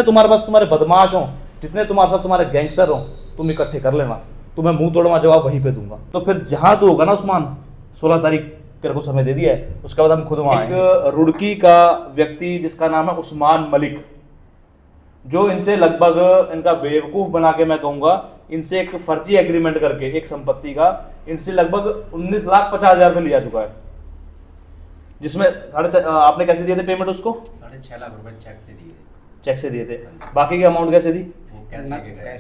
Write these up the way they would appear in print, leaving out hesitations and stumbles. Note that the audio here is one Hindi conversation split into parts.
तुम्हारे पास तुम्हारे बदमाश हो, जितने तुम्हारे साथ तुम्हारे गैंगस्टर हो, तुम इकट्ठे कर लेना, तुम्हें मुंह तोड़वा जवाब वहीं पे दूंगा। तो फिर जहां तू होगा ना उस्मान, 16 तारीख तेरे को समय दे दिया है, उसके बाद हम खुद वहां आएंगे। एक रुड़की का व्यक्ति जिसका नाम है उस्मान मलिक, जो इनसे लगभग इनका बेवकूफ बना के मैं कहूंगा, इनसे एक फर्जी एग्रीमेंट करके एक संपत्ति का इनसे लगभग 19,50,000 रुपये लिया चुका है, जिसमें आपने कैसे दिए थे पेमेंट उसको? 6.5 लाख रुपए चेक से दिए थे। बाकी के अमाउंट कैसे दी? वो कैसे के गए?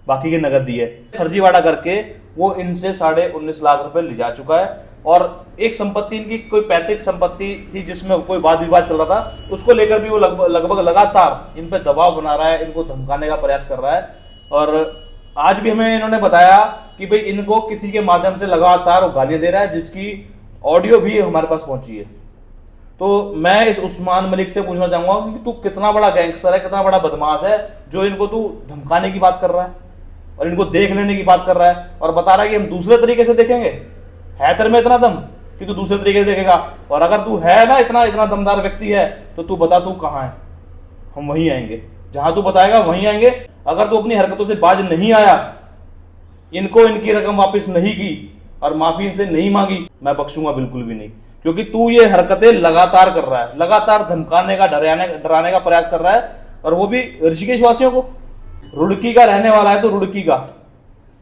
बाकी के नगद दिए। फर्जीवाड़ा करके वो इनसे 19.5 लाख रुपए ले जा चुका है। और एक संपत्ति इनकी कोई पैतृक संपत्ति थी जिसमें कोई वाद विवाद चल रहा था, उसको लेकर भी वो लगभग लगातार इन पे दबाव बना रहा है, इनको धमकाने का प्रयास कर रहा है। और आज भी हमें इन्होंने बताया कि भाई इनको किसी के माध्यम से लगातार वो गालियां दे रहा है, जिसकी ऑडियो भी हमारे पास पहुंची है। तो मैं इस उस्मान मलिक से पूछना चाहूंगा कि तू कितना बड़ा गैंगस्टर है, कितना बड़ा बदमाश है, जो इनको तू धमकाने की बात कर रहा है और इनको देख लेने की बात कर रहा है और बता रहा है कि हम दूसरे तरीके से देखेंगे। है तेरे में इतना दम कि तू दूसरे तरीके से देखेगा? और अगर तू है ना इतना दमदार व्यक्ति है, तो तू बता तू कहाँ है, हम वहीं आएंगे, जहां तू बताएगा वहीं आएंगे। अगर तू अपनी हरकतों से बाज नहीं आया, इनको इनकी रकम वापस नहीं की और माफी इनसे नहीं मांगी, मैं बख्शूंगा बिल्कुल भी नहीं। क्योंकि तू ये हरकतें लगातार कर रहा है, लगातार धमकाने का डराने का प्रयास कर रहा है, और वो भी ऋषिकेश वासियों को। रुड़की का रहने वाला है तो रुड़की का,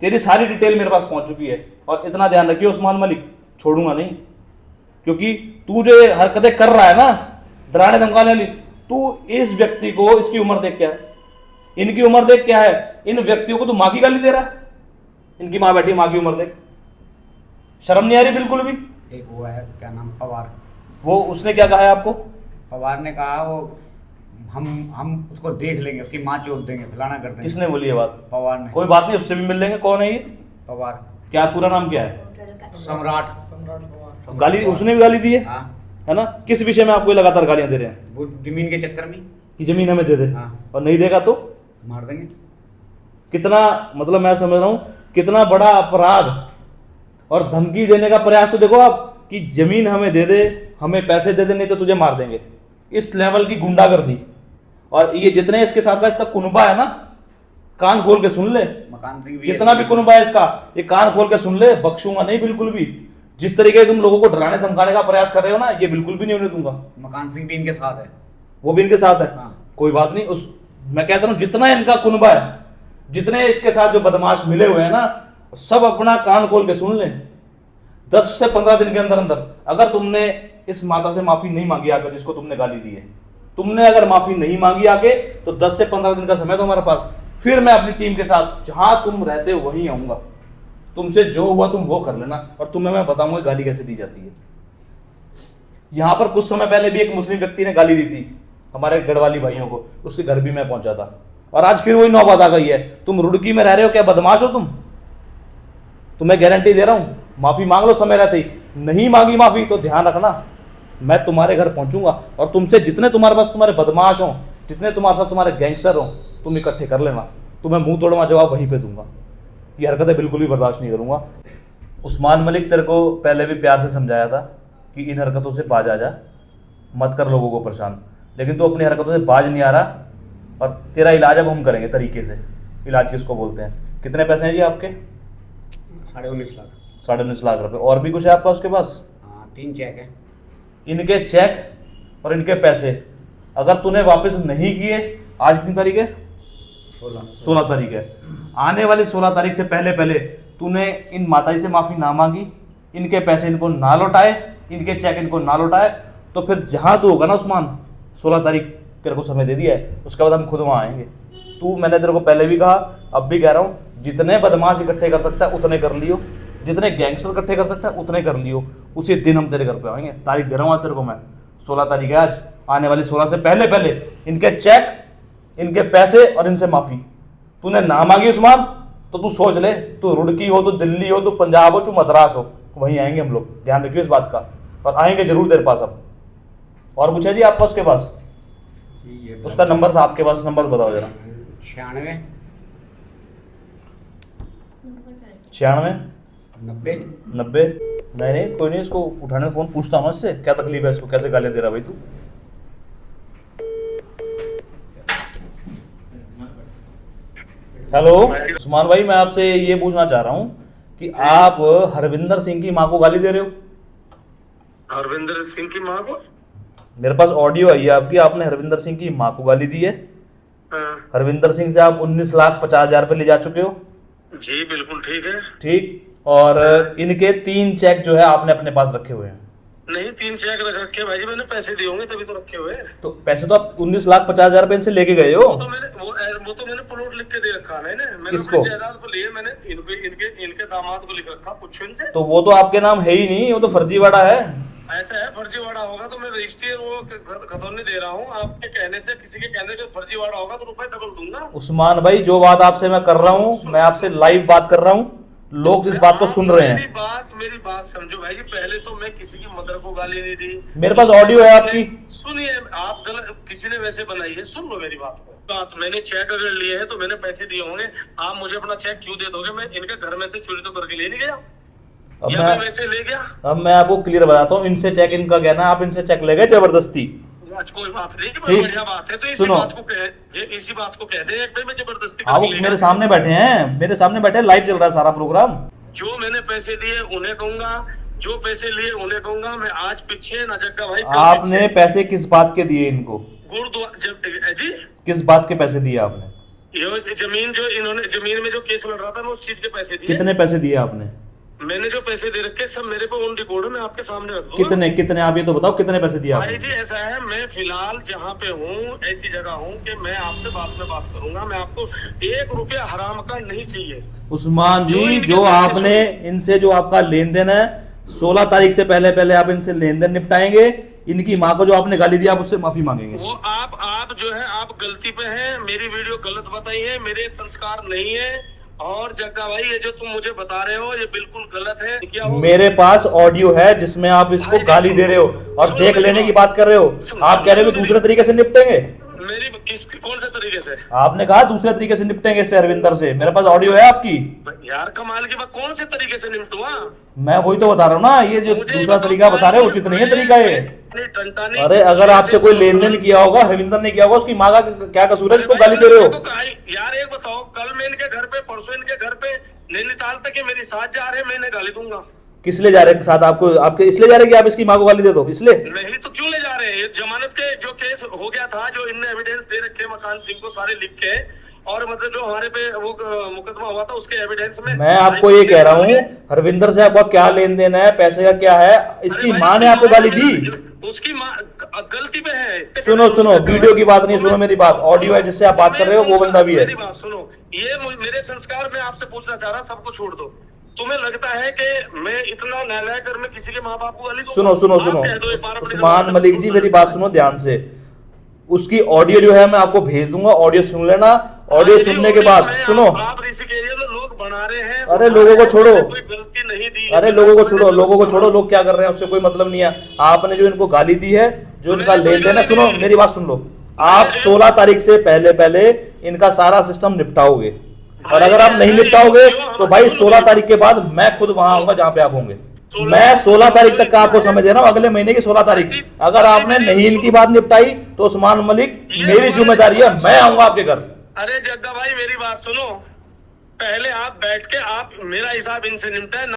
तेरी सारी डिटेल मेरे पास पहुंच चुकी है। और इतना ध्यान रखिए उस्मान मलिक, छोड़ूंगा नहीं, क्योंकि तू जो हरकतें कर रहा है ना डराने धमकाने वाली, तू इस व्यक्ति को, इसकी उम्र देख क्या है, इनकी उम्र देख क्या है, इन व्यक्तियों को तू माँ की गाली दे रहा है। इनकी माँ बैठी, माँ की उम्र देख, शर्म नहीं आ रही बिल्कुल भी। एक वो है, क्या नाम, पवार, वो उसने क्या कहा है आपको? पवार ने कहा वो हम उसको देख लेंगे, उसकी माँ चोट देंगे, फलाना कर देंगे। किसने बोली ये बात? पवार ने। कोई बात नहीं, उससे भी मिल लेंगे। कौन है ये पवार? क्या पूरा नाम क्या है? सम्राट। गाली उसने भी गाली दी है? हाँ। है ना? किस विषय में आपको लगातार गालियां दे रहे हैं? वो जमीन के चक्कर में कि जमीन हमें दे दे। हाँ। और नहीं देगा तो मार देंगे। कितना, मतलब मैं समझ रहा हूं कितना बड़ा अपराध और धमकी देने का प्रयास। तो देखो आप, कि जमीन हमें दे दे, हमें पैसे दे दे, नहीं तो तुझे मार देंगे। इस लेवल की गुंडागर्दी। और ये जितने इसके साथ का इसका कुनबा है ना, कान खोल के सुन ले, मकान सिंह भी जितना भी कुनबा है इसका, ये कान खोल के सुन ले, बख्शूंगा नहीं बिल्कुल भी। जिस तरीके से तुम लोगों को डराने धमकाने का प्रयास कर रहे हो ना, ये बिल्कुल भी नहीं होने दूंगा। मकान सिंह भी इनके साथ है। वो भी इनके साथ है। हाँ। कोई बात नहीं, उस मैं कहता हूं जितना इनका कुनबा है, जितने इसके साथ जो बदमाश मिले हुए हैं ना, सब अपना कान खोल के सुन लें। 10 से 15 दिन के अंदर अंदर अगर तुमने इस माता से माफी नहीं मांगी आकर, जिसको तुमने गाली दी है, तुमने अगर माफी नहीं मांगी आगे, तो 10 से 15 दिन का समय तो हमारे पास, फिर मैं अपनी टीम के साथ जहां तुम रहते हो वहीं आऊंगा। तुमसे जो हुआ तुम वो कर लेना, और तुम्हें मैं बताऊंगा गाली कैसे दी जाती है। यहां पर कुछ समय पहले भी एक मुस्लिम व्यक्ति ने गाली दी थी हमारे गढ़वाली भाइयों को, उसके घर भी मैं पहुंचा था। और आज फिर वही नौबत आ गई है। तुम रुड़की में रह रहे हो, क्या बदमाश हो तुम? तुम्हें गारंटी दे रहा हूं, माफी मांग लो समय रहते ही। नहीं मांगी माफी तो ध्यान रखना, मैं तुम्हारे घर पहुंचूंगा और तुमसे जितने तुम्हारे पास तुम्हारे बदमाश हो, जितने तुम्हारे साथ तुम्हारे गैंगस्टर हो, तुम इकट्ठे कर लेना, तुम्हें मुंह तोड़वा जवाब वहीं पे दूंगा। ये हरकतें बिल्कुल भी बर्दाश्त नहीं करूंगा। उस्मान मलिक, तेरे को पहले भी प्यार से समझाया था कि इन हरकतों से बाज आ जा, मत कर लोगों को परेशान, लेकिन तू अपनी हरकतों से बाज नहीं आ रहा। और तेरा इलाज अब हम करेंगे तरीके से। इलाज किसको बोलते हैं? कितने पैसे हैं जी आपके? 19.5 लाख। 19.5 लाख रुपए। और भी कुछ है आपका उसके पास? हाँ, 3 चेक है। इनके चेक और इनके पैसे अगर तूने वापस नहीं किए, आज कितनी तारीख है? 16 तारीख है। आने वाली 16 तारीख से पहले पहले तूने इन माताजी से माफी ना मांगी, इनके पैसे इनको ना लौटाए, इनके चेक इनको ना लौटाए, तो फिर जहां तू होगा ना उस्मान, 16 तारीख तेरे को समय दे दिया है, उसके बाद हम खुद वहां आएंगे। तू, मैंने तेरे को पहले भी कहा, अब भी कह रहा हूं, जितने बदमाश इकट्ठे कर सकता है उतने कर लियो, जितने गैंगस्टर इकट्ठे कर सकता है उतने कर लियो। उसी दिन हम तेरे घर पे आएंगे। तारीख दे रहा हूँ आज तेरे को मैं, 16 तारीख है आज। आने वाली 16 से पहले पहले इनके चेक, इनके पैसे और इनसे माफी। तूने ना मांगी उस्मान, तो तू सोच ले, तू रुड़की हो, तू दिल्ली हो, तू पंजाब हो, तू मद्रास हो, वहीं आएंगे हम लोग। ध्यान रखियो इस बात का, और आएंगे जरूर तेरे पास। अब और कुछ है जी आपका उसके पास? उसका नंबर था आपके पास, नंबर बताओ जरा। 96 96 90 90। नहीं नहीं, कोई नहीं, इसको उठाने फोन पूछता हूँ इससे, क्या तकलीफ है इसको, कैसे गालियां दे रहा भाई तू। हेलो उस्मान भाई, मैं आपसे ये पूछना चाह रहा हूँ कि आप हरविंदर सिंह की माँ को गाली दे रहे हो। हरविंदर सिंह की माँ को? मेरे पास ऑडियो आई है आपकी, आपने हरविंदर सिंह की माँ को गाली दी है। हाँ। हरविंदर सिंह से आप 19,50,000 रुपये ले जा चुके हो। जी बिल्कुल ठीक है। ठीक, और इनके 3 चेक जो है आपने अपने पास रखे हुए हैं। नहीं 3 चेक रख रखे भाई जी, मैंने पैसे दिए होंगे तभी तो रखे हुए हैं। तो पैसे तो आप 19,50,000 रुपये इनसे लेके गए हो। वो तो मैंने प्लॉट लिख के दे रखा है ना, मैंने किसको? अपनी जायदाद को लिए, मैंने इनके दामाद को लिख रखा, पूछो इनसे। तो वो तो आपके नाम है ही नहीं, वो तो फर्जीवाड़ा है। ऐसा है, फर्जीवाड़ा होगा तो मैं रजिस्ट्री वो खतौनी दे रहा हूँ, आपके कहने से, किसी के कहने से फर्जीवाड़ा होगा तो रुपए डबल दूंगा। उस्मान भाई, जो बात आपसे मैं कर रहा हूँ, मैं आपसे लाइव बात कर रहा हूँ, लोग इस बात को सुन रहे हैं। मेरी बात समझो भाई जी, पहले तो मैं किसी की मदर को गाली नहीं दी। मेरे पास ऑडियो है आपकी। सुनिए, आप गलत, किसी ने वैसे बनाई है, सुन लो मेरी बात को। बात मैंने चेक अगर लिए हैं तो मैंने पैसे दिए होंगे, आप मुझे अपना चेक क्यों दे दोगे? मैं इनके घर में से चोरी तो करके ले नहीं गया, या मैं वैसे ले गया? अब मैं आपको क्लियर बताता हूँ, इनसे चेक इनका गया ना, आप इनसे चेक ले गए जबरदस्ती। आज कोई बात नहीं, ठीक। बढ़िया बात है, तो इसी सुनो। बात को कहते हैं कि मैं जबरदस्ती आप करके ले मेरे गया। सामने बैठे हैं, मेरे सामने बैठे हैं, लाइव चल रहा है सारा प्रोग्राम। जो मैंने पैसे दिए उन्हें कहूंगा, जो पैसे लिए उन्हें कहूंगा। मैं आज पीछे ना जग्गा भाई, कल आपने पीछे। पैसे किस बात के दिए इनको? गुरुद्वारा जी, किस बात के पैसे दिए आपने? ये जमीन जो इन्होंने, जमीन में जो केस लड़ रहा था, मैं उस चीज के पैसे दिए। कितने पैसे दिए आपने? मैंने जो पैसे दे रखे सब मेरे पे ऑन रिकॉर्ड है, मैं आपके सामने रख दूंगा। कितने कितने आप ये तो बताओ, कितने पैसे दिए भाई आपने? जी ऐसा है, मैं फिलहाल जहाँ पे हूँ ऐसी जगह हूँ कि मैं आपसे बाद में बात करूंगा। मैं आपको 1 रुपया हराम का नहीं चाहिए। उस्मान जो जी, इनके जो पैसे आपने इनसे जो आपका लेन देन है, 16 तारीख से पहले पहले आप इनसे लेन देन निपटाएंगे। इनकी माँ को जो आपने गाली दी, आप उससे माफी मांगेंगे। वो आप जो है, आप गलती पे हैं, मेरी वीडियो गलत बताई है, मेरे संस्कार नहीं है। और जग्गा भाई, ये जो तुम मुझे बता रहे हो ये बिल्कुल गलत है। क्या हो? मेरे पास ऑडियो है जिसमें आप इसको भाई, गाली दे रहे हो और सुनो देख मेरी लेने की बात। बात कर रहे हो। आप कह रहे हो कि दूसरे तरीके से निपटेंगे। मेरी कौन से तरीके से? आपने कहा दूसरे तरीके से निपटेंगे इससे, हरविंदर से। मेरे पास ऑडियो है आपकी। यार कमाल की बात, कौन से तरीके से निपटूंगा? मैं वही तो बता रहा हूँ ना, ये जो मुझे दूसरा बताओ, तरीका बता रहे हो उचित नहीं है तरीका ये। अरे अगर आपसे कोई लेन देन किया होगा, हरविंदर ने किया होगा, उसकी माँ का क्या कसूर है जिसको गाली दे रहे हो? यार एक बताओ, कल मैं इनके घर पे, परसों इनके घर पे नैनीताल तक ये मेरी साथ जा रहे हैं, मैं इन्हें गाली दूंगा। किस ले जा रहे हैं साथ? आपको आपके इसलिए जा रहे हैं कि आप इसकी माँ को गाली दे दो, इसलिए? नहीं तो क्यों ले जा रहे हैं? ये जमानत के जो केस हो गया था, जो इनने एविडेंस दे रखे मकान सिंह को सारे लिख के, और मतलब जो हमारे पे वो मुकदमा हुआ था उसके एविडेंस में। मैं आपको ये कह रहा हूँ, हरविंदर से आपका क्या लेन देन है, पैसे का क्या है? इसकी माँ ने आपको गाली दी, उसकी माँ गलती पे है। सुनो सुनो, वीडियो की बात नहीं, सुनो मेरी बात, ऑडियो है जिससे आप बात कर रहे हो, वो बंदा भी है। मेरी बात सुनो, ये मेरे संस्कार में आपसे पूछना चाह रहा, सबको छोड़ दो। तुम्हें लगता है कि मैं इतना नालायक मैं किसी के माँ बाप को गाली दूंगा? सुनो सुनो आप सुनो, कह दो एक बार अपनी उस्मान जबान से मलिक जी, मेरी बात सुनो ध्यान से। उसकी ऑडियो जो है मैं आपको भेज दूंगा, ऑडियो सुन लेना। ऑडियो सुनने के बाद सुनो। आप ऋषि के एरिया में लोग बना रहे हैं। अरे लोगों को छोड़ो, कोई गलती नहीं दी। अरे लोगों को छोड़ो, लोगों को छोड़ो, लोग क्या कर रहे हैं उससे कोई मतलब नहीं है। आपने जो इनको गाली दी है, जो इनका लेन देन है, सुनो मेरी बात सुन लो। आप 16 तारीख से पहले पहले इनका सारा सिस्टम निपटाओगे, और अगर आप नहीं निपटाओगे तो भाई 16 तारीख के बाद मैं खुद वहां आऊंगा जहां पे आप होंगे। मैं 16 तारीख तक का आपको समय दे रहा हूं, अगले महीने की 16 तारीख। अगर आपने नहीं इनकी बात निपटाई तो उस्मान मलिक, मेरी जिम्मेदारी है, मैं आऊंगा आपके घर। अरे जग्गा भाई मेरी बात सुनो, पहले आप बैठ के आप मेरा हिसाब इनसे निपटाए।